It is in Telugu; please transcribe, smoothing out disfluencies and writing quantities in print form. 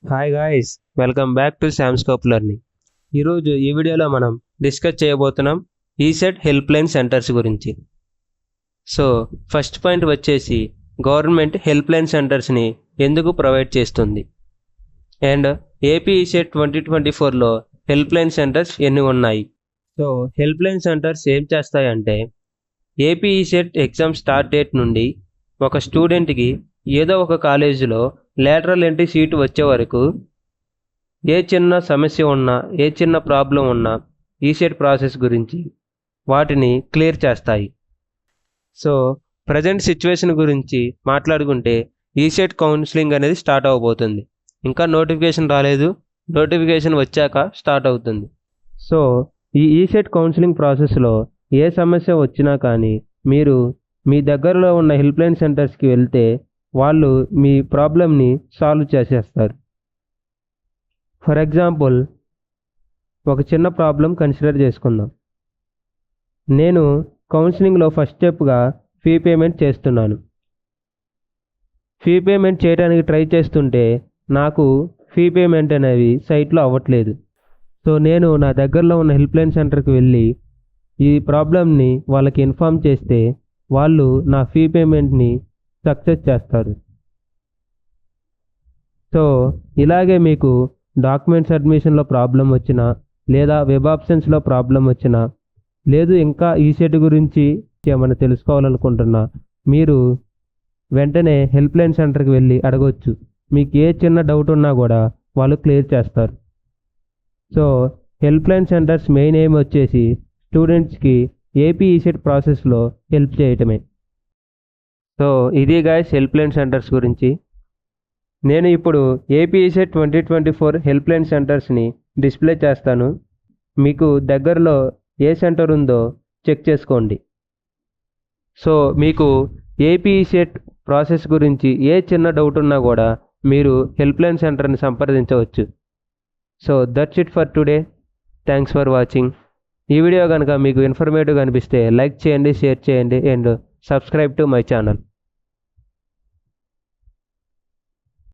Hi guys, welcome back to Samscope learning. ఈరోజు ఈ వీడియోలో మనం డిస్కస్ చేయబోతున్నాం ఈసెట్ హెల్ప్ లైన్ సెంటర్స్ గురించి. సో ఫస్ట్ పాయింట్ వచ్చేసి గవర్నమెంట్ హెల్ప్ లైన్ సెంటర్స్ని ఎందుకు ప్రొవైడ్ చేస్తుంది అండ్ ఏపీ ఈసెట్ 2024లో హెల్ప్ లైన్ సెంటర్స్ ఎన్ని ఉన్నాయి. సో హెల్ప్ లైన్ సెంటర్స్ ఏం చేస్తాయంటే AP ECET exam start date నుండి ఒక స్టూడెంట్కి ఏదో ఒక కాలేజీలో లేటరల్ ఎంట్రీ సీటు వచ్చే వరకు ఏ చిన్న సమస్య ఉన్నా, ఏ చిన్న ప్రాబ్లం ఉన్నా ఈసెట్ ప్రాసెస్ గురించి వాటిని క్లియర్ చేస్తాయి. సో ప్రజెంట్ సిచ్యువేషన్ గురించి మాట్లాడుకుంటే ఈసెట్ కౌన్సిలింగ్ అనేది స్టార్ట్ అవ్వబోతుంది. ఇంకా నోటిఫికేషన్ రాలేదు, నోటిఫికేషన్ వచ్చాక స్టార్ట్ అవుతుంది. సో ఈ ఈసెట్ కౌన్సిలింగ్ ప్రాసెస్లో ఏ సమస్య వచ్చినా కానీ మీరు మీ దగ్గరలో ఉన్న హెల్ప్ లైన్ సెంటర్స్కి వెళ్తే వాళ్ళు మీ ప్రాబ్లమ్ని సాల్వ్ చేసేస్తారు. ఫర్ ఎగ్జాంపుల్ ఒక చిన్న ప్రాబ్లం కన్సిడర్ చేసుకుందాం. నేను కౌన్సిలింగ్లో ఫస్ట్ స్టెప్గా ఫీ పేమెంట్ చేస్తున్నాను. ఫీ పేమెంట్ చేయడానికి ట్రై చేస్తుంటే నాకు ఫీ పేమెంట్ అనేవి సైట్లో అవ్వట్లేదు. సో నేను నా దగ్గరలో ఉన్న హెల్ప్ లైన్ సెంటర్కి వెళ్ళి ఈ ప్రాబ్లమ్ని వాళ్ళకి ఇన్ఫామ్ చేస్తే వాళ్ళు నా ఫీ పేమెంట్ని సక్సెస్ చేస్తారు. సో ఇలాగే మీకు డాక్యుమెంట్స్ అడ్మిషన్లో ప్రాబ్లం వచ్చినా, లేదా వెబ్ ఆప్షన్స్లో ప్రాబ్లం వచ్చినా, లేదు ఇంకా ఈసెట్ గురించి ఏమైనా తెలుసుకోవాలనుకుంటున్నా మీరు వెంటనే హెల్ప్ లైన్ సెంటర్కి వెళ్ళి అడగొచ్చు. మీకు ఏ చిన్న డౌట్ ఉన్నా కూడా వాళ్ళు క్లియర్ చేస్తారు. So help line centers main aim వచ్చేసి స్టూడెంట్స్కి ఏపీ ఈసెట్ ప్రాసెస్లో హెల్ప్ చేయటమే. సో ఇది గాయ్స్ హెల్ప్ లైన్ సెంటర్స్ గురించి. నేను ఇప్పుడు ఏపీ ఈసెట్ 2024 హెల్ప్ లైన్ సెంటర్స్ని డిస్ప్లే చేస్తాను. మీకు దగ్గరలో ఏ సెంటర్ ఉందో చెక్ చేసుకోండి. సో మీకు ఏపీ ఈసెట్ ప్రాసెస్ గురించి ఏ చిన్న డౌట్ ఉన్నా కూడా మీరు హెల్ప్ లైన్ సెంటర్ని సంప్రదించవచ్చు. So that's it for today. Thanks for watching. ఈ వీడియో కనుక మీకు ఇన్ఫర్మేటివ్గా అనిపిస్తే లైక్ చేయండి, షేర్ చేయండి and subscribe to my channel.